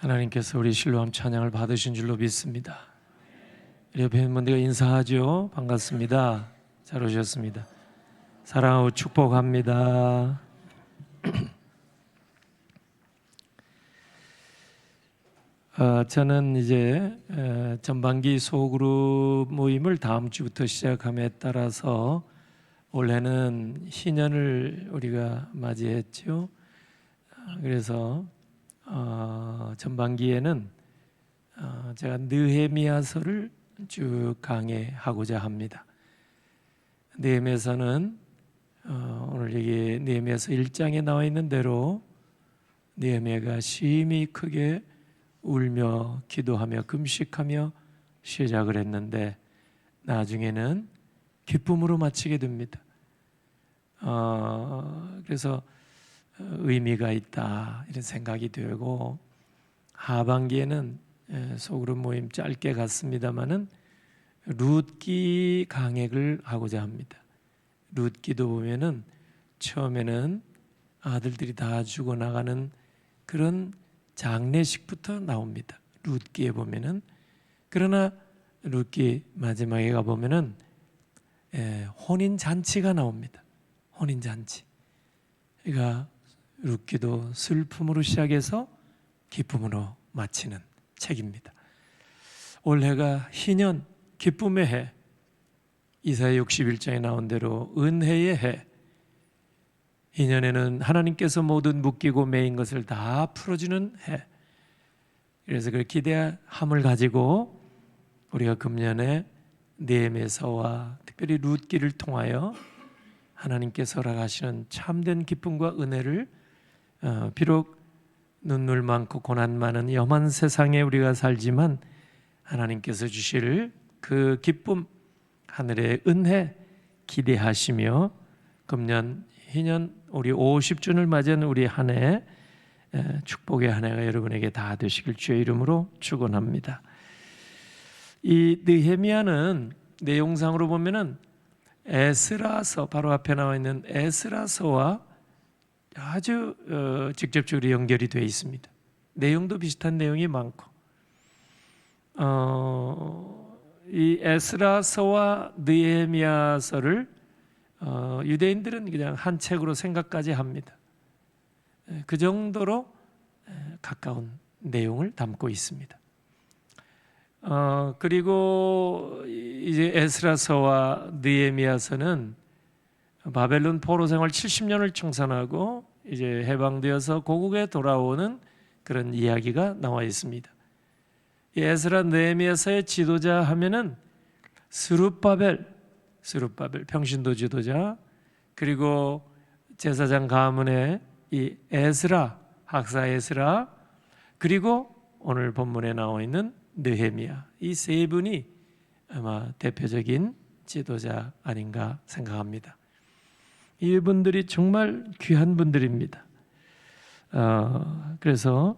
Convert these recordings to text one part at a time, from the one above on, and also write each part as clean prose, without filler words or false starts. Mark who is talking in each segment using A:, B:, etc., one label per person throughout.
A: 하나님께서 우리 실로암 찬양을 받으신 줄로 믿습니다. 우리 옆에 있는 분들과 인사하죠. 반갑습니다. 잘 오셨습니다. 사랑하고 축복합니다. 저는 이제 전반기 소그룹 모임을 다음 주부터 시작함에 따라서 올해는 희년을 우리가 맞이했죠. 그래서 전반기에는 제가 느헤미야서를 쭉 강해하고자 합니다. 느헤미야서는 오늘 여기 느헤미야서 1장에 나와 있는 대로 느헤미야가 심히 크게 울며 기도하며 금식하며 시작을 했는데 나중에는 기쁨으로 마치게 됩니다. 그래서 의미가 있다 이런 생각이 들고, 하반기에는 소그룹 모임 짧게 갔습니다마는 룻기 강획을 하고자 합니다. 룻기도 보면은 처음에는 아들들이 다 죽어나가는 그런 장례식부터 나옵니다. 룻기에 보면은. 그러나 룻기 마지막에 가 보면은 혼인 잔치가 나옵니다. 혼인 잔치. 그러니까 룻기도 슬픔으로 시작해서 기쁨으로 마치는 책입니다. 올해가 희년 기쁨의 해, 이사야 61장에 나온 대로 은혜의 해. 희년에는 하나님께서 모든 묶이고 매인 것을 다 풀어주는 해. 그래서 그 기대함을 가지고 우리가 금년에 느헤미야서와 특별히 룻기를 통하여 하나님께서 허락하시는 참된 기쁨과 은혜를, 비록 눈물 많고 고난 많은 험한 세상에 우리가 살지만 하나님께서 주실 그 기쁨, 하늘의 은혜 기대하시며 금년 희년 우리 50주년을 맞이한 우리 한 해 축복의 한 해가 여러분에게 다 되시길 주의 이름으로 축원합니다. 이 느헤미야는 내용상으로 보면은 에스라서, 바로 앞에 나와 있는 에스라서와 아주 직접적으로 연결이 되어 있습니다. 내용도 비슷한 내용이 많고, 이 에스라서와 느헤미야서를 유대인들은 그냥 한 책으로 생각까지 합니다. 그 정도로 가까운 내용을 담고 있습니다. 그리고 이제 에스라서와 느헤미야서는 바벨론 포로 생활 70년을 청산하고 이제 해방되어서 고국에 돌아오는 그런 이야기가 나와 있습니다. 이 에스라 느헤미야서의 지도자 하면은 스룹바벨 평신도 지도자, 그리고 제사장 가문의 이 에스라, 학사 에스라, 그리고 오늘 본문에 나와 있는 느헤미야, 이 세 분이 아마 대표적인 지도자 아닌가 생각합니다. 이분들이 정말 귀한 분들입니다. 그래서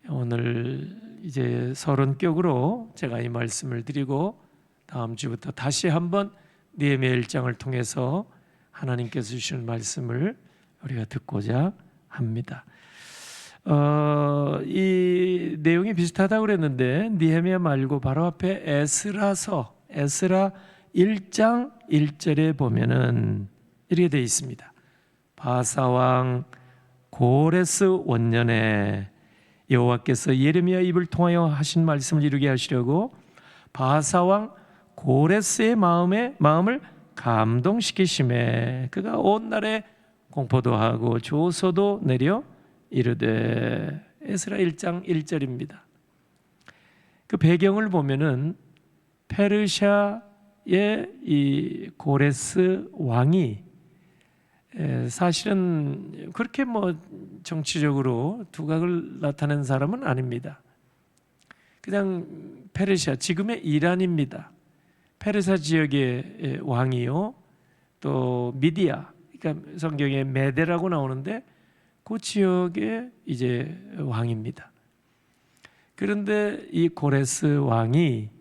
A: 오늘 이제 서론격으로 제가 이 말씀을 드리고 다음 주부터 다시 한번 느헤미야 1장을 통해서 하나님께서 주시는 말씀을 우리가 듣고자 합니다. 이 내용이 비슷하다고 그랬는데 느헤미야 말고 바로 앞에 에스라 1장 1절에 보면은 이렇게 되어 있습니다. 바사왕 고레스 원년에 여호와께서 예레미야 입을 통하여 하신 말씀을 이루게 하시려고 바사왕 고레스의 마음을 감동시키심에 그가 온 날에 공포도 하고 조서도 내려 이르되. 에스라 1장 1절입니다. 그 배경을 보면은 페르시아의 이 고레스 왕이 사실은 그렇게 정치적으로 두각을 나타낸 사람은 아닙니다. 그냥 페르시아, 지금의 이란입니다. 페르시아 지역의 왕이요, 또 미디아, 그러니까 성경에 메데라고 나오는데 그 지역의 이제 왕입니다. 그런데 이 고레스 왕이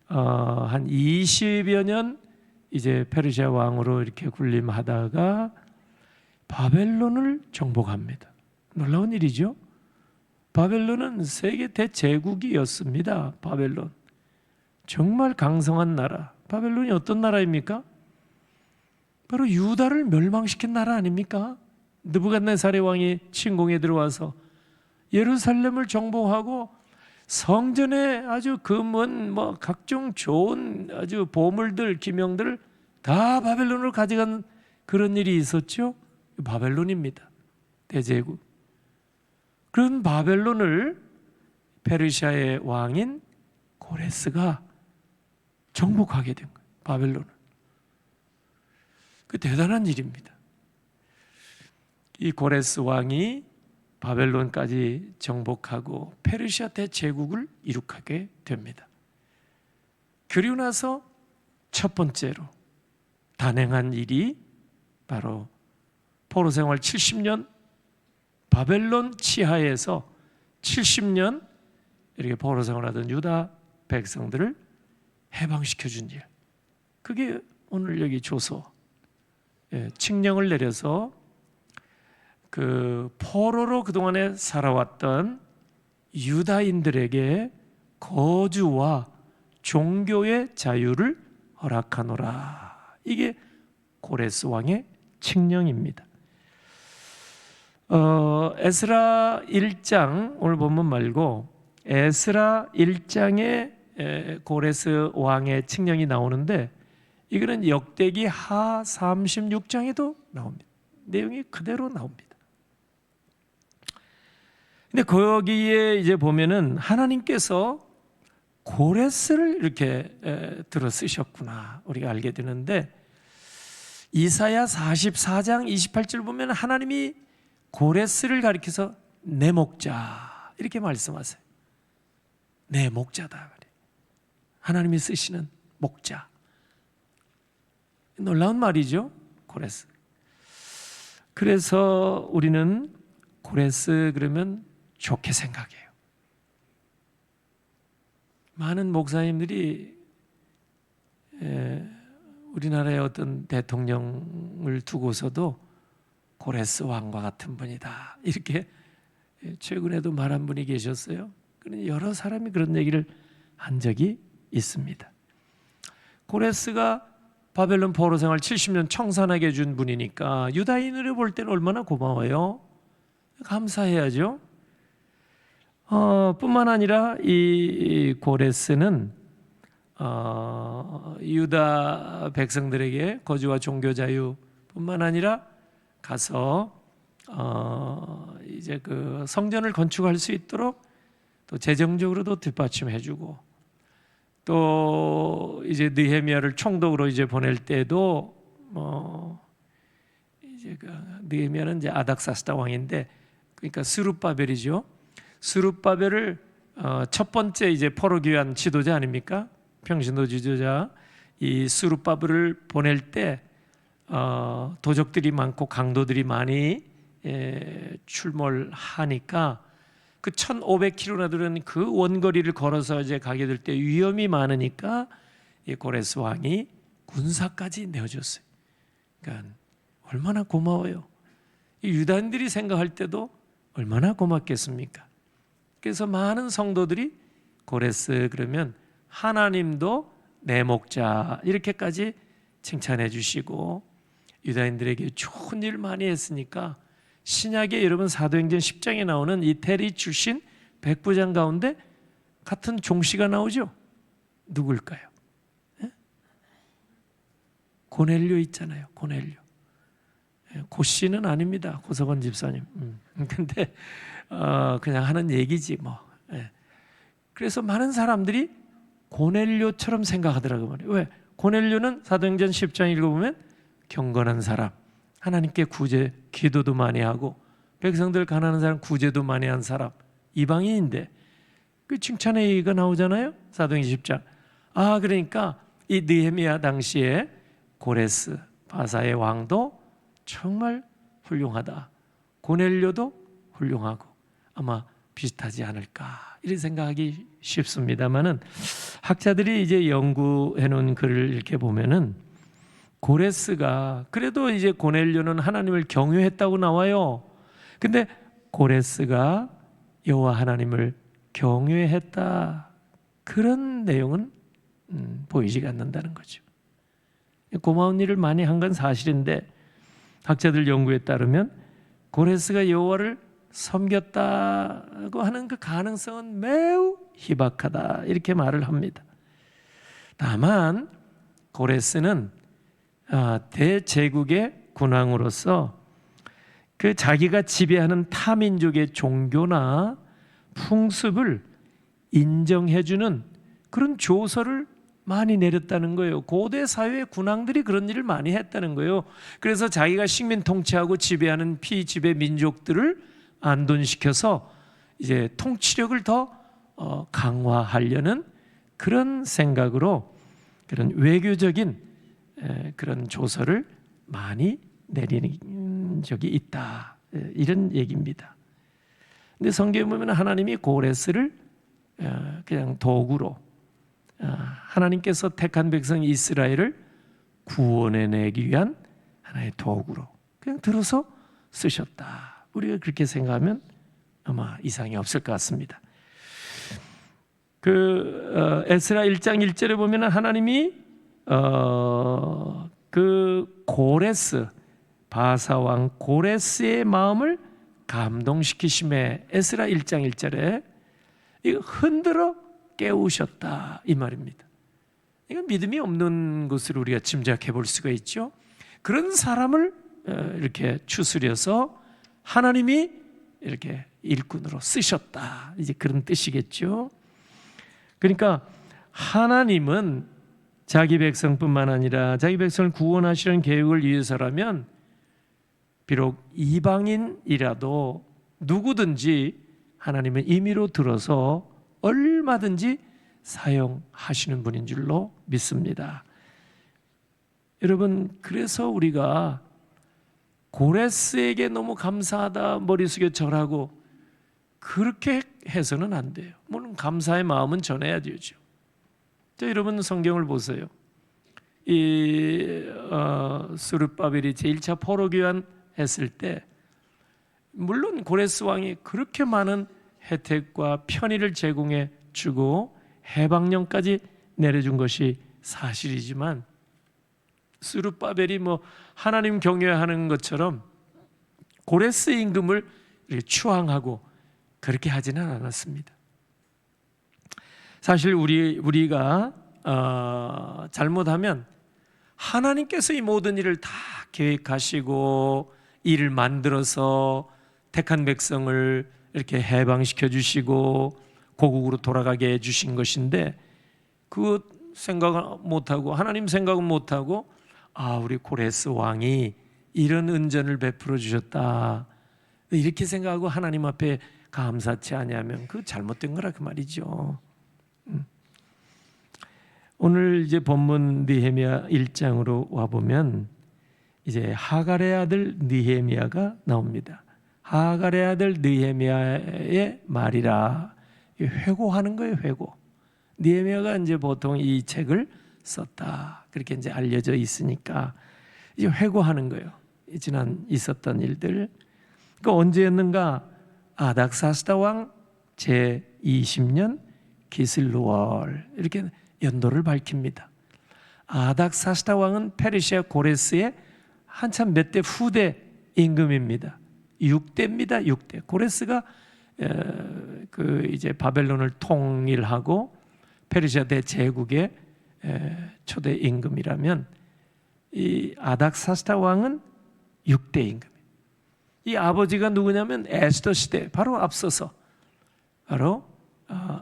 A: 한 20여 년 이제 페르시아 왕으로 이렇게 군림하다가 바벨론을 정복합니다. 놀라운 일이죠. 바벨론은 세계 대제국이었습니다. 바벨론 정말 강성한 나라. 바벨론이 어떤 나라입니까? 바로 유다를 멸망시킨 나라 아닙니까? 느부갓네살의 왕이 침공에 들어와서 예루살렘을 정복하고 성전에 아주 금은 각종 좋은 아주 보물들, 기명들을 다 바벨론으로 가져간 그런 일이 있었죠. 바벨론입니다. 대제국. 그런 바벨론을 페르시아의 왕인 고레스가 정복하게 된 거예요. 바벨론을. 그 대단한 일입니다. 이 고레스 왕이 바벨론까지 정복하고 페르시아 대제국을 이룩하게 됩니다. 그리고 나서 첫 번째로 단행한 일이 바로 포로 생활 70년, 바벨론 치하에서 70년 이렇게 포로 생활하던 유다 백성들을 해방시켜 준 일. 그게 오늘 여기 조서 칙령을 내려서 그 포로로 그동안에 살아왔던 유다인들에게 거주와 종교의 자유를 허락하노라. 이게 고레스 왕의 칙령입니다. 에스라 1장 오늘 본문 말고 에스라 1장에 고레스 왕의 칙령이 나오는데 이거는 역대기 하 36장에도 나옵니다. 내용이 그대로 나옵니다. 근데 거기에 이제 보면은 하나님께서 고레스를 이렇게 들어 쓰셨구나 우리가 알게 되는데 이사야 44장 28절 보면 하나님이 고레스를 가리켜서 내 목자 이렇게 말씀하세요. 내 목자다. 하나님이 쓰시는 목자. 놀라운 말이죠. 고레스. 그래서 우리는 고레스 그러면 좋게 생각해요. 많은 목사님들이 우리나라의 어떤 대통령을 두고서도 고레스 왕과 같은 분이다 이렇게 최근에도 말한 분이 계셨어요. 여러 사람이 그런 얘기를 한 적이 있습니다. 고레스가 바벨론 포로 생활 70년 청산하게 해준 분이니까 유다인으로 볼 때는 얼마나 고마워요. 감사해야죠. 뿐만 아니라 이 고레스는 유다 백성들에게 거주와 종교 자유뿐만 아니라 가서 이제 그 성전을 건축할 수 있도록 또 재정적으로도 뒷받침해주고 또 이제 느헤미야를 총독으로 이제 보낼 때도 이제 그 느헤미야는 이제 아닥사스다 왕인데 그러니까 스룹바벨이죠. 스룹바벨을 첫 번째 이제 포로 귀환 지도자 아닙니까? 평신도 지도자 이 스룹바벨을 보낼 때 도적들이 많고 강도들이 많이 출몰하니까 그 1,500km나 되는 그 원거리를 걸어서 이제 가게 될 때 위험이 많으니까 이 고레스 왕이 군사까지 내어줬어요. 그러니까 얼마나 고마워요. 이 유다인들이 생각할 때도 얼마나 고맙겠습니까? 그래서 많은 성도들이 고레스 그러면 하나님도 내 목자 이렇게까지 칭찬해 주시고 유다인들에게 좋은 일 많이 했으니까 신약에 여러분 사도행전 10장에 나오는 이태리 출신 백부장 가운데 같은 종씨가 나오죠. 누굴까요? 네? 고넬료 있잖아요. 고넬료. 고씨는 아닙니다. 고석원 집사님. 근데 그냥 하는 얘기지 뭐. 그래서 많은 사람들이 고넬료처럼 생각하더라고요. 왜? 고넬료는 사도행전 10장 읽어보면 경건한 사람, 하나님께 구제, 기도도 많이 하고 백성들 가난한 사람 구제도 많이 한 사람, 이방인인데 그 칭찬의 얘기가 나오잖아요. 사도행전 10장. 그러니까 이 느헤미야 당시에 고레스 바사의 왕도 정말 훌륭하다. 고넬료도 훌륭하고 아마 비슷하지 않을까 이런 생각하기 쉽습니다만은 학자들이 이제 연구해 놓은 글을 이렇게 보면은 고레스가 그래도 이제 고넬료는 하나님을 경외했다고 나와요. 근데 고레스가 여호와 하나님을 경외했다, 그런 내용은 보이지 않는다는 거죠. 고마운 일을 많이 한 건 사실인데 학자들 연구에 따르면 고레스가 여호와를 섬겼다고 하는 그 가능성은 매우 희박하다, 이렇게 말을 합니다. 다만 고레스는 대제국의 군왕으로서 그 자기가 지배하는 타민족의 종교나 풍습을 인정해주는 그런 조서를 많이 내렸다는 거예요. 고대 사회의 군왕들이 그런 일을 많이 했다는 거예요. 그래서 자기가 식민 통치하고 지배하는 피지배 민족들을 안돈시켜서 이제 통치력을 더 강화하려는 그런 생각으로 그런 외교적인 그런 조서를 많이 내리는 적이 있다, 이런 얘기입니다. 근데 성경에 보면 하나님이 고레스를 그냥 도구로, 하나님께서 택한 백성 이스라엘을 구원해내기 위한 하나의 도구로 그냥 들어서 쓰셨다, 우리가 그렇게 생각하면 아마 이상이 없을 것 같습니다. 에스라 1장 1절에 보면 하나님이 그 고레스, 바사왕 고레스의 마음을 감동시키심에 에스라 1장 1절에 이거 흔들어 깨우셨다, 이 말입니다. 이건 믿음이 없는 것으로 우리가 짐작해 볼 수가 있죠. 그런 사람을 이렇게 추스려서 하나님이 이렇게 일꾼으로 쓰셨다, 이제 그런 뜻이겠죠. 그러니까 하나님은 자기 백성뿐만 아니라 자기 백성을 구원하시는 계획을 위해서라면 비록 이방인이라도 누구든지 하나님은 임의로 들어서 얼마든지 사용하시는 분인 줄로 믿습니다. 여러분, 그래서 우리가 고레스에게 너무 감사하다 머리 숙여 절하고 그렇게 해서는 안 돼요. 물론 감사의 마음은 전해야 되죠. 자, 여러분 성경을 보세요. 스룹바벨이 제1차 포로교환 했을 때 물론 고레스 왕이 그렇게 많은 혜택과 편의를 제공해 주고 해방령까지 내려준 것이 사실이지만 스룹바벨이 하나님 경외하는 것처럼 고레스 임금을 추앙하고 그렇게 하지는 않았습니다. 사실 우리가 잘못하면 하나님께서 이 모든 일을 다 계획하시고 일을 만들어서 택한 백성을 이렇게 해방시켜 주시고 고국으로 돌아가게 해주신 것인데 그 생각을 못하고 하나님 생각은 못하고 우리 고레스 왕이 이런 은전을 베풀어 주셨다 이렇게 생각하고 하나님 앞에 감사치 아니하면 그 잘못된 거라 그 말이죠. 오늘 이제 본문 느헤미야 1장으로 와 보면 이제 하갈의 아들 느헤미야가 나옵니다. 하갈의 아들 느헤미야의 말이라, 회고하는 거예요, 회고. 느헤미야가 이제 보통 이 책을 썼다 그렇게 이제 알려져 있으니까 이제 회고하는 거예요. 지난 있었던 일들. 그 언제였는가? 아닥사스다 왕 제 20년 기슬루월 이렇게 연도를 밝힙니다. 아닥사스다 왕은 페르시아 고레스의 한참 몇 대 후대 임금입니다. 6대입니다. 6대. 고레스가 이제 바벨론을 통일하고 페르시아 대제국의 초대 임금이라면 이 아닥사스다 왕은 6대 임금. 이 아버지가 누구냐면 에스더 시대 바로 앞서서 바로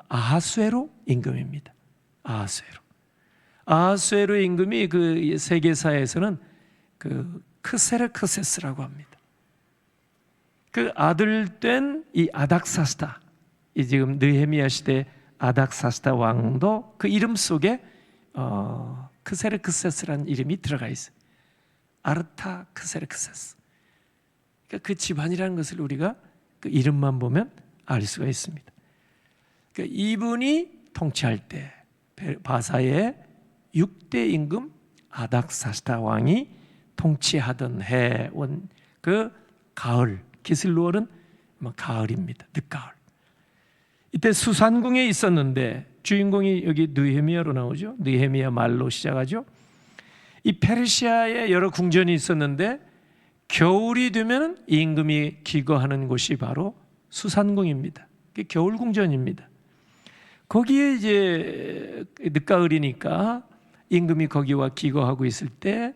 A: 아하수에로 임금입니다. 아하수에로 임금이 그 세계사에서는 그 크세르크세스라고 합니다. 그 아들 된 이 아닥사스다, 이 지금 느헤미야 시대 아닥사스다 왕도 그 이름 속에 크세르크세스라는 이름이 들어가 있어요. 아르타 크세르크세스. 그러니까 그 집안이라는 것을 우리가 그 이름만 보면 알 수가 있습니다. 그러니까 이분이 통치할 때 바사의 6대 임금 아닥사스다 왕이 통치하던 해온 그 가을, 기슬루월은 가을입니다. 늦가을. 그때 수산궁에 있었는데 주인공이 여기 느헤미야로 나오죠. 느헤미야 말로 시작하죠. 이 페르시아에 여러 궁전이 있었는데 겨울이 되면 임금이 기거하는 곳이 바로 수산궁입니다. 그게 겨울 궁전입니다. 거기에 이제 늦가을이니까 임금이 거기와 기거하고 있을 때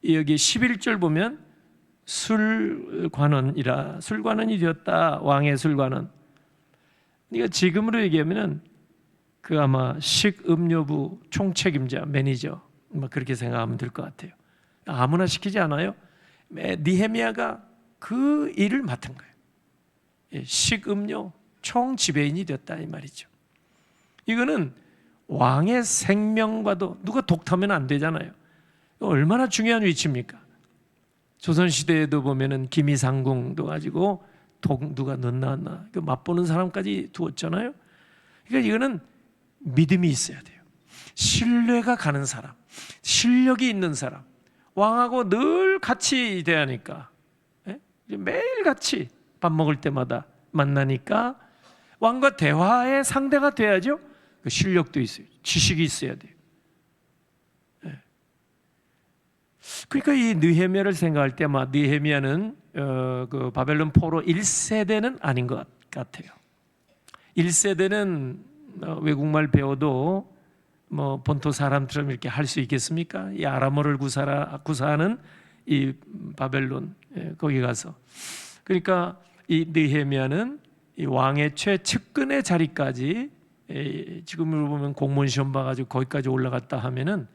A: 여기 11절 보면 술관원이라 술관원이 되었다. 왕의 술관원. 그러니까 지금으로 얘기하면은 그 아마 식음료부 총책임자 매니저 뭐 그렇게 생각하면 될 것 같아요. 아무나 시키지 않아요. 느헤미야가 그 일을 맡은 거예요. 식음료 총지배인이 됐다 이 말이죠. 이거는 왕의 생명과도 누가 독타면 안 되잖아요. 얼마나 중요한 위치입니까? 조선시대에도 보면은 기미상궁도 가지고 독 누가 넣나 맛보는 사람까지 두었잖아요. 그러니까 이거는 믿음이 있어야 돼요. 신뢰가 가는 사람, 실력이 있는 사람, 왕하고 늘 같이 대하니까 매일 같이 밥 먹을 때마다 만나니까 왕과 대화의 상대가 돼야죠. 그 실력도 있어요. 지식이 있어야 돼요. 그러니까 이 느헤미야를 생각할 때 아마 느헤미야는 그 바벨론 포로 1세대는 아닌 것 같아요. 1세대는 외국말 배워도 뭐 본토 사람처럼 이렇게 할 수 있겠습니까? 이 아람어를 구사하는 이 바벨론 거기 가서 그러니까 이 느헤미야는 이 왕의 최측근의 자리까지 지금으로 보면 공무원 시험 봐가지고 거기까지 올라갔다 하면은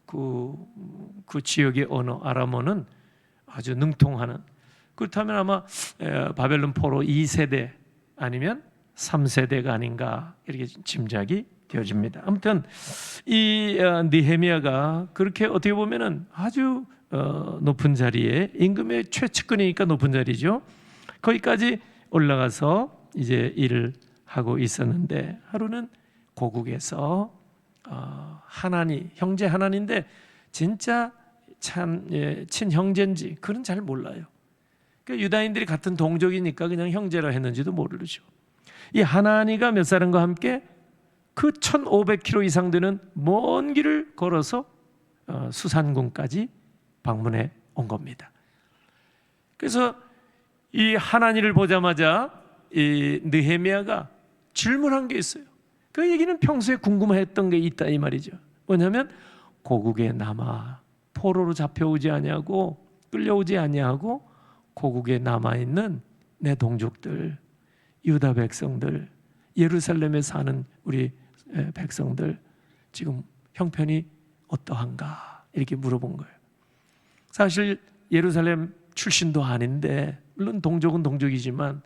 A: 그 지역의 언어 아람어는 아주 능통하는 그렇다면 아마 바벨론 포로 2세대 아니면 3세대가 아닌가 이렇게 짐작이 되어집니다. 아무튼 이 느헤미야가 그렇게 어떻게 보면은 아주 높은 자리에 임금의 최측근이니까 높은 자리죠. 거기까지 올라가서 이제 일을 하고 있었는데 하루는 고국에서 하나니 형제 하나니인데 진짜 참 친형제인지 그건 잘 몰라요. 그러니까 유다인들이 같은 동족이니까 그냥 형제라 했는지도 모르죠. 이 하나니가 몇 사람과 함께 그 1500km 이상 되는 먼 길을 걸어서 수산궁까지 방문해 온 겁니다. 그래서 이 하나니를 보자마자 이 느헤미야가 질문한 게 있어요. 그 얘기는 평소에 궁금했던 게 있다 이 말이죠. 뭐냐면 고국에 남아 포로로 잡혀오지 아니하고 끌려오지 아니하고 고국에 남아있는 내 동족들 유다 백성들 예루살렘에 사는 우리 백성들 지금 형편이 어떠한가 이렇게 물어본 거예요. 사실 예루살렘 출신도 아닌데 물론 동족은 동족이지만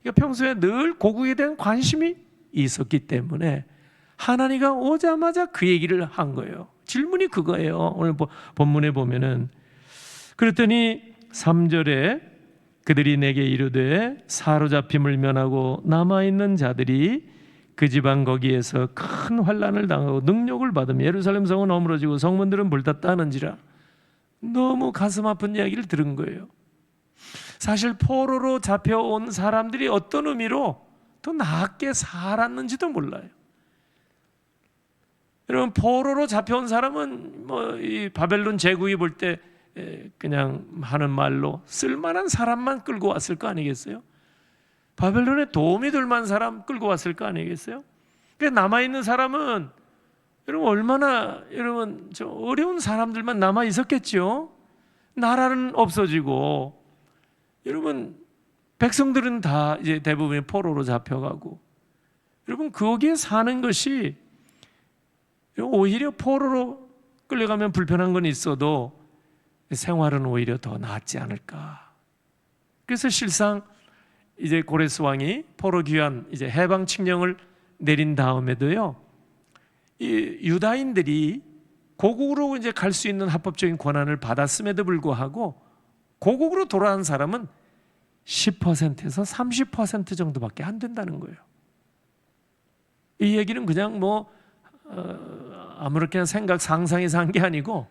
A: 그러니까 평소에 늘 고국에 대한 관심이 있었기 때문에 하나니가 오자마자 그 얘기를 한 거예요. 질문이 그거예요. 오늘 본문에 보면은 그랬더니 3절에 그들이 내게 이르되 사로잡힘을 면하고 남아있는 자들이 그 지방 거기에서 큰 환난을 당하고 능욕을 받으며 예루살렘 성은 어무러지고 성문들은 불탔다 하는지라. 너무 가슴 아픈 이야기를 들은 거예요. 사실 포로로 잡혀온 사람들이 어떤 의미로 더 나았게 살았는지도 몰라요. 여러분 포로로 잡혀온 사람은 뭐 이 바벨론 제국이 볼 때 그냥 하는 말로 쓸만한 사람만 끌고 왔을 거 아니겠어요? 바벨론에 도움이 될 만한 사람 끌고 왔을 거 아니겠어요? 그러니까 남아있는 사람은 여러분 얼마나 여러분 저 어려운 사람들만 남아 있었겠죠. 나라는 없어지고 여러분 백성들은 다 이제 대부분 포로로 잡혀가고 여러분 거기에 사는 것이 오히려 포로로 끌려가면 불편한 건 있어도 생활은 오히려 더 낫지 않을까. 그래서 실상 이제 고레스 왕이 포로 귀환 이제 해방 칙령을 내린 다음에도요, 이 유다인들이 고국으로 이제 갈 수 있는 합법적인 권한을 받았음에도 불구하고 고국으로 돌아간 사람은 10%에서 30% 정도밖에 안 된다는 거예요. 이 얘기는 그냥 뭐 아무렇게나 상상해서 한 게 아니고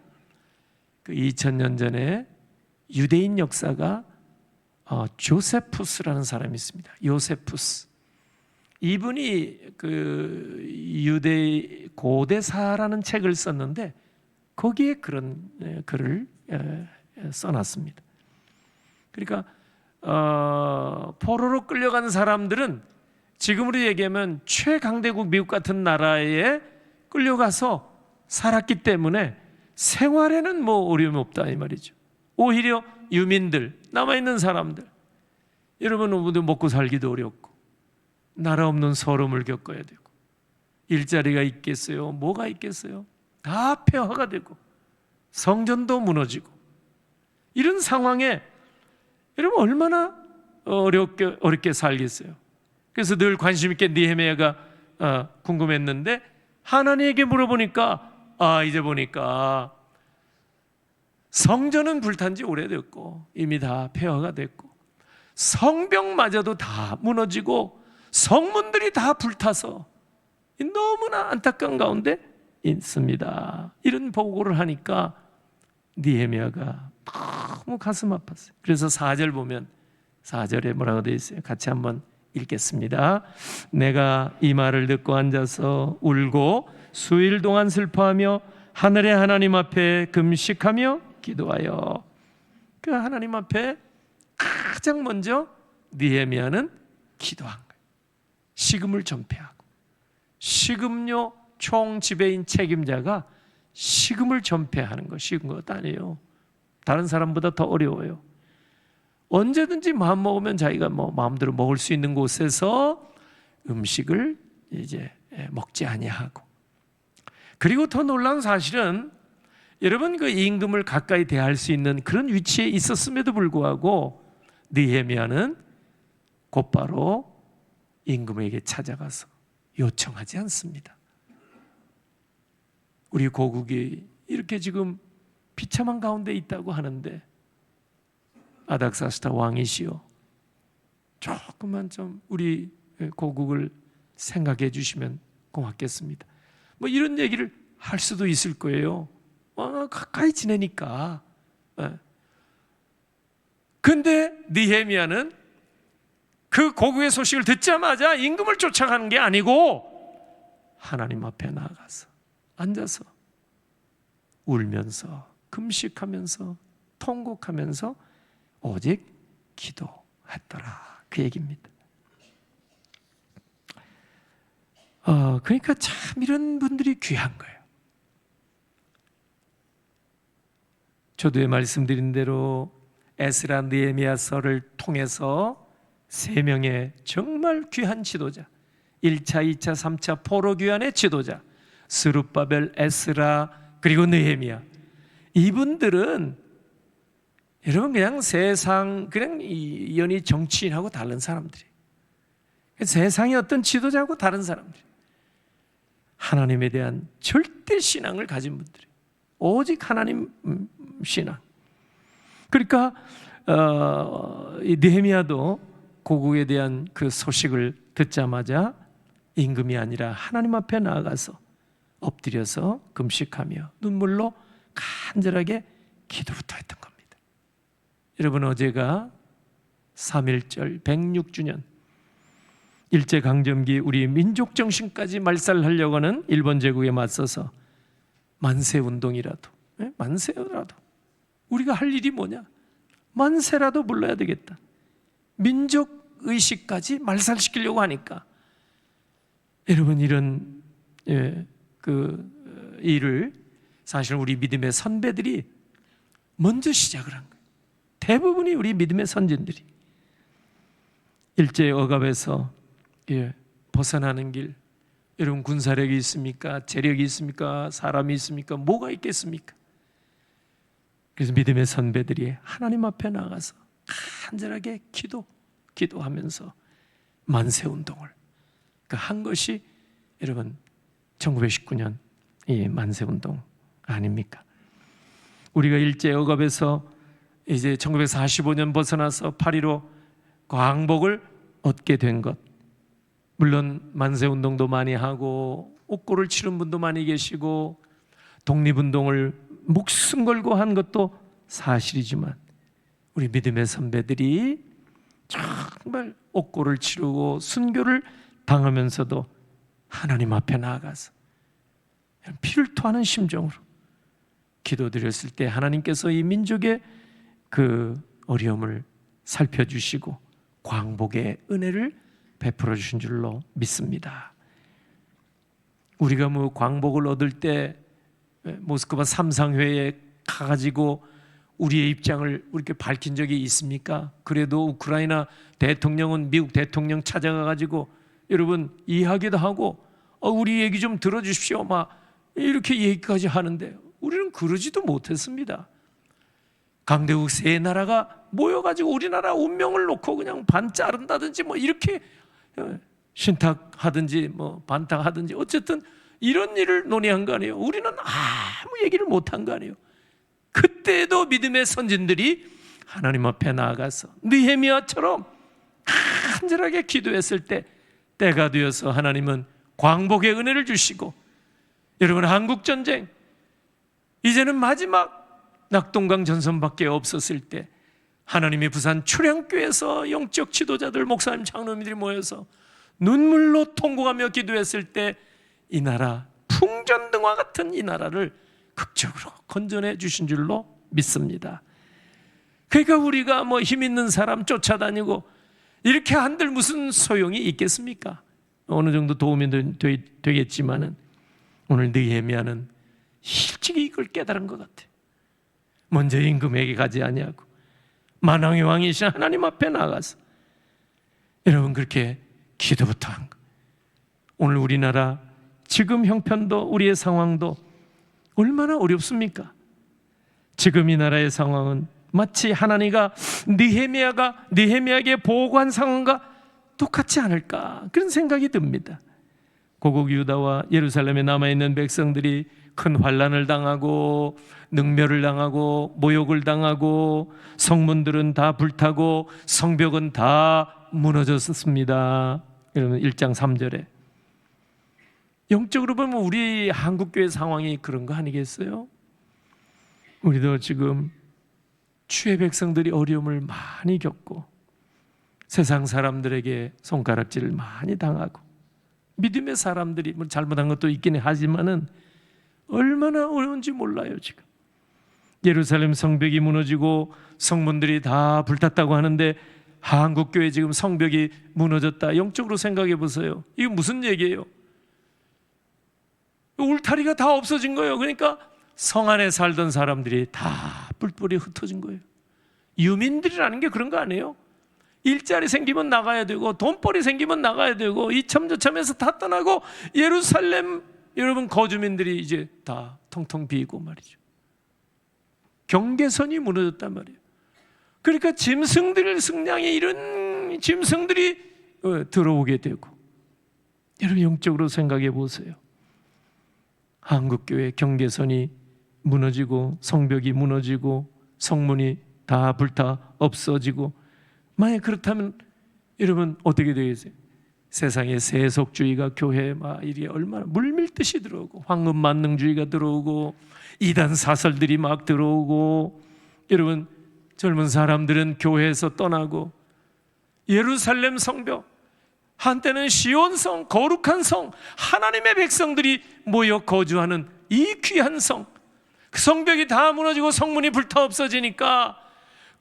A: 그 2000년 전에 유대인 역사가 조세푸스라는 사람이 있습니다. 요세푸스. 이분이 그 유대 고대사라는 책을 썼는데 거기에 그런 글을 써놨습니다. 그러니까 포로로 끌려간 사람들은 지금으로 얘기하면 최강대국 미국 같은 나라에 끌려가서 살았기 때문에 생활에는 뭐 어려움이 없다 이 말이죠. 오히려 유민들, 남아있는 사람들, 여러분 모두 먹고 살기도 어렵고 나라 없는 서름을 겪어야 되고 일자리가 있겠어요? 뭐가 있겠어요? 다 폐허가 되고 성전도 무너지고 이런 상황에 여러분 얼마나 어렵게 살겠어요. 그래서 늘 관심 있게 느헤미야가 궁금했는데 하나님에게 물어보니까 이제 보니까 성전은 불탄 지 오래됐고 이미 다 폐허가 됐고 성벽마저도 다 무너지고 성문들이 다 불타서 너무나 안타까운 가운데 있습니다. 이런 보고를 하니까 느헤미야가 너무 가슴 아팠어요. 그래서 4절 보면 4절에 뭐라고 되어 있어요? 같이 한번 읽겠습니다. 내가 이 말을 듣고 앉아서 울고 수일 동안 슬퍼하며 하늘의 하나님 앞에 금식하며 기도하여. 그 하나님 앞에 가장 먼저 느헤미야는 기도한 거예요. 식음을 전폐하고 식음료 총 지배인 책임자가 식음을 전폐하는 거 쉬운 것 아니에요. 다른 사람보다 더 어려워요. 언제든지 마음 먹으면 자기가 뭐 마음대로 먹을 수 있는 곳에서 음식을 이제 먹지 아니하고, 그리고 더 놀라운 사실은 여러분 그 임금을 가까이 대할 수 있는 그런 위치에 있었음에도 불구하고 느헤미야는 곧바로 임금에게 찾아가서 요청하지 않습니다. 우리 고국이 이렇게 지금 비참한 가운데 있다고 하는데 아닥사스다 왕이시여 조금만 좀 우리 고국을 생각해 주시면 고맙겠습니다. 뭐 이런 얘기를 할 수도 있을 거예요. 가까이 지내니까. 근데 느헤미야는 그 고국의 소식을 듣자마자 임금을 쫓아가는 게 아니고 하나님 앞에 나아가서 앉아서 울면서 금식하면서 통곡하면서 오직 기도했더라, 그 얘기입니다. 그러니까 참 이런 분들이 귀한 거예요. 저도 말씀드린 대로 에스라 느헤미야서를 통해서 3명의 정말 귀한 지도자, 1차, 2차, 3차 포로 귀환의 지도자 스룹바벨, 에스라 그리고 느헤미야, 이분들은 여러분 그냥 세상 그냥 연히 정치인하고 다른 사람들이, 세상의 어떤 지도자하고 다른 사람들이 하나님에 대한 절대 신앙을 가진 분들이, 오직 하나님 신앙. 그러니까 이 느헤미야도 고국에 대한 그 소식을 듣자마자 임금이 아니라 하나님 앞에 나아가서 엎드려서 금식하며 눈물로 간절하게 기도부터 했던 겁니다. 여러분 어제가 3.1절 106주년 일제강점기 우리 민족 정신까지 말살하려고 하는 일본 제국에 맞서서 만세운동이라도, 만세라도 우리가 할 일이 뭐냐? 만세라도 불러야 되겠다. 민족의식까지 말살시키려고 하니까 여러분 이런 그 일을 사실 우리 믿음의 선배들이 먼저 시작을 한 거예요. 대부분이 우리 믿음의 선진들이 일제의 억압에서 벗어나는 길, 여러분 군사력이 있습니까? 재력이 있습니까? 사람이 있습니까? 뭐가 있겠습니까? 그래서 믿음의 선배들이 하나님 앞에 나가서 간절하게 기도하면서 만세운동을 한 것이 여러분 1919년 이 만세운동 아닙니까? 우리가 일제 억압에서 이제 1945년 벗어나서 8.15 광복을 얻게 된 것, 물론 만세운동도 많이 하고 옥고를 치른 분도 많이 계시고 독립운동을 목숨 걸고 한 것도 사실이지만 우리 믿음의 선배들이 정말 옥고를 치르고 순교를 당하면서도 하나님 앞에 나아가서 피를 토하는 심정으로 기도드렸을 때 하나님께서 이 민족의 그 어려움을 살펴주시고 광복의 은혜를 베풀어 주신 줄로 믿습니다. 우리가 뭐 광복을 얻을 때 모스크바 삼상회에 가가지고 우리의 입장을 이렇게 밝힌 적이 있습니까? 그래도 우크라이나 대통령은 미국 대통령 찾아가가지고 여러분 이야기도 하고 우리 얘기 좀 들어주십시오 막 이렇게 얘기까지 하는데 우리는 그러지도 못했습니다. 강대국 세 나라가 모여가지고 우리나라 운명을 놓고 그냥 반 자른다든지 뭐 이렇게 신탁하든지 뭐 반탁하든지 어쨌든 이런 일을 논의한 거 아니에요. 우리는 아무 얘기를 못한 거 아니에요. 그때도 믿음의 선진들이 하나님 앞에 나아가서 느헤미야처럼 간절하게 기도했을 때 때가 되어서 하나님은 광복의 은혜를 주시고 여러분 한국전쟁 이제는 마지막 낙동강 전선밖에 없었을 때 하나님의 부산 출향교에서 영적 지도자들 목사님 장로님들이 모여서 눈물로 통곡하며 기도했을 때 이 나라 풍전등화 같은 이 나라를 극적으로 건져내 주신 줄로 믿습니다. 그러니까 우리가 뭐 힘 있는 사람 쫓아다니고 이렇게 한들 무슨 소용이 있겠습니까? 어느 정도 도움이 되겠지만은 오늘 느헤미야는 일찍이 이걸 깨달은 것 같아요. 먼저 임금에게 가지 아니하고 만왕의 왕이신 하나님 앞에 나가서 여러분 그렇게 기도부터 한 거. 오늘 우리나라 지금 형편도 우리의 상황도 얼마나 어렵습니까? 지금 이 나라의 상황은 마치 하나님과 느헤미야에게 보고한 상황과 똑같지 않을까 그런 생각이 듭니다. 고국 유다와 예루살렘에 남아있는 백성들이 큰 환난을 당하고 능멸을 당하고 모욕을 당하고 성문들은 다 불타고 성벽은 다 무너졌습니다. 여러분 1장 3절에 영적으로 보면 우리 한국교회 상황이 그런 거 아니겠어요? 우리도 지금 주의 백성들이 어려움을 많이 겪고 세상 사람들에게 손가락질을 많이 당하고 믿음의 사람들이 뭐 잘못한 것도 있긴 하지만은 얼마나 어려운지 몰라요. 지금 예루살렘 성벽이 무너지고 성문들이 다 불탔다고 하는데 한국교회 지금 성벽이 무너졌다. 영적으로 생각해 보세요. 이게 무슨 얘기예요? 울타리가 다 없어진 거예요. 그러니까 성 안에 살던 사람들이 다 뿔뿔이 흩어진 거예요. 유민들이라는 게 그런 거 아니에요? 일자리 생기면 나가야 되고 돈벌이 생기면 나가야 되고 이참저참해서 다 떠나고 예루살렘 여러분 거주민들이 이제 다 텅텅 비고 말이죠. 경계선이 무너졌단 말이에요. 그러니까 짐승들 승량이 이런 짐승들이 들어오게 되고 여러분 영적으로 생각해 보세요. 한국교회 경계선이 무너지고 성벽이 무너지고 성문이 다 불타 없어지고 만약 그렇다면 여러분 어떻게 되겠어요? 세상에 세속주의가 교회에 막 이리 얼마나 물밀듯이 들어오고 황금만능주의가 들어오고 이단 사설들이 막 들어오고 여러분 젊은 사람들은 교회에서 떠나고 예루살렘 성벽 한때는 시온성 거룩한 성 하나님의 백성들이 모여 거주하는 이 귀한 성 그 성벽이 다 무너지고 성문이 불타 없어지니까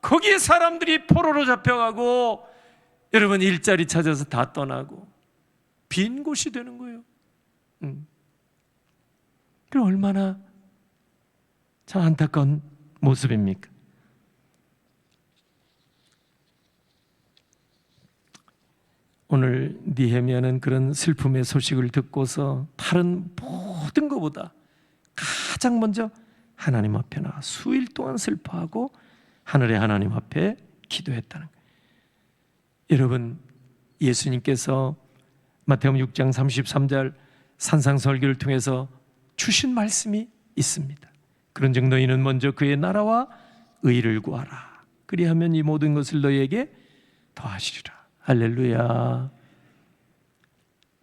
A: 거기에 사람들이 포로로 잡혀가고 여러분 일자리 찾아서 다 떠나고 빈 곳이 되는 거예요. 그럼 얼마나 참 안타까운 모습입니까? 오늘 느헤미야는 그런 슬픔의 소식을 듣고서 다른 모든 것보다 가장 먼저 하나님 앞에 나와 수일 동안 슬퍼하고 하늘의 하나님 앞에 기도했다는 거예요. 여러분 예수님께서 마태복음 6장 33절 산상설교를 통해서 주신 말씀이 있습니다. 그런즉 너희는 먼저 그의 나라와 의를 구하라. 그리하면 이 모든 것을 너희에게 더하시리라. 할렐루야.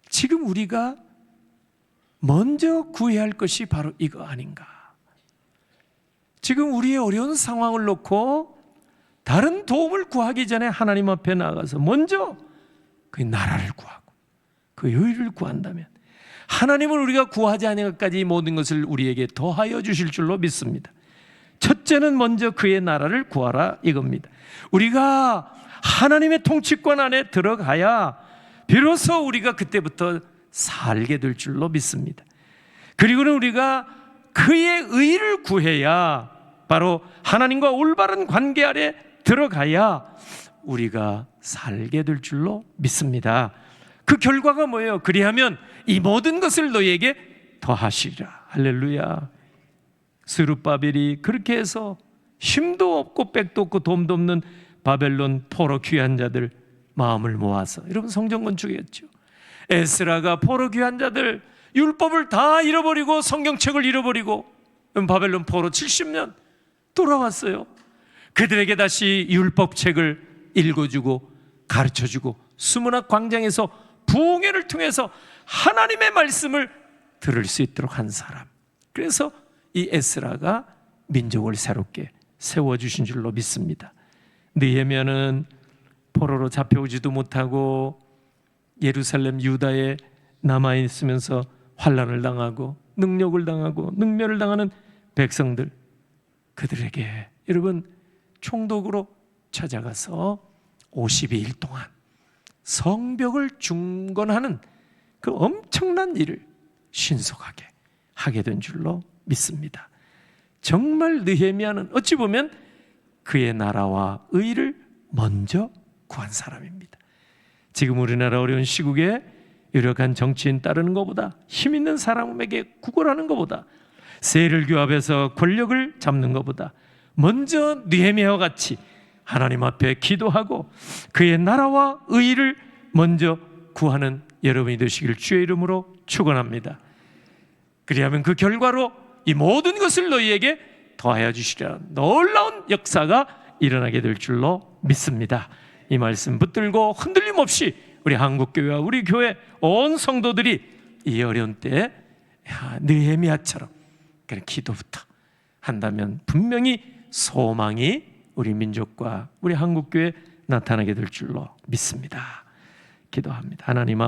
A: 지금 우리가 먼저 구해야 할 것이 바로 이거 아닌가? 지금 우리의 어려운 상황을 놓고 다른 도움을 구하기 전에 하나님 앞에 나가서 먼저 그의 나라를 구하고 그 의를 구한다면 하나님은 우리가 구하지 아니한 것까지 이 모든 것을 우리에게 더하여 주실 줄로 믿습니다. 첫째는 먼저 그의 나라를 구하라 이겁니다. 우리가 하나님의 통치권 안에 들어가야 비로소 우리가 그때부터 살게 될 줄로 믿습니다. 그리고는 우리가 그의 의를 구해야 바로 하나님과 올바른 관계 아래 들어가야 우리가 살게 될 줄로 믿습니다. 그 결과가 뭐예요? 그리하면 이 모든 것을 너희에게 더하시리라. 할렐루야. 스룹바벨이 그렇게 해서 힘도 없고 백도 없고 돈도 없는 바벨론 포로 귀한 자들 마음을 모아서, 여러분 성전 건축이었죠. 에스라가 포로 귀한 자들 율법을 다 잃어버리고 성경책을 잃어버리고 바벨론 포로 70년 돌아왔어요. 그들에게 다시 율법책을 읽어주고 가르쳐주고 수문학 광장에서 부흥회를 통해서 하나님의 말씀을 들을 수 있도록 한 사람. 그래서 이 에스라가 민족을 새롭게 세워주신 줄로 믿습니다. 느헤미야는 포로로 잡혀오지도 못하고 예루살렘 유다에 남아있으면서 환난을 당하고 능력을 당하고 능멸을 당하는 백성들, 그들에게 여러분 총독으로 찾아가서 52일 동안 성벽을 중건하는 그 엄청난 일을 신속하게 하게 된 줄로 믿습니다. 정말 느헤미야는 어찌 보면 그의 나라와 의를 먼저 구한 사람입니다. 지금 우리나라 어려운 시국에 유력한 정치인 따르는 것보다, 힘 있는 사람에게 구걸하는 것보다, 세를 규합해서 권력을 잡는 것보다 먼저 느헤미야와 같이 하나님 앞에 기도하고 그의 나라와 의를 먼저 구하는 여러분이 되시길 주의 이름으로 축원합니다. 그리하면 그 결과로 이 모든 것을 너희에게 더하여 주시리라. 놀라운 역사가 일어나게 될 줄로 믿습니다. 이 말씀 붙들고 흔들림 없이 우리 한국교회와 우리 교회 온 성도들이 이 어려운 때에 느헤미야처럼 그런 기도부터 한다면 분명히 소망이 우리 민족과 우리 한국교회에 나타나게 될 줄로 믿습니다. 기도합니다. 하나님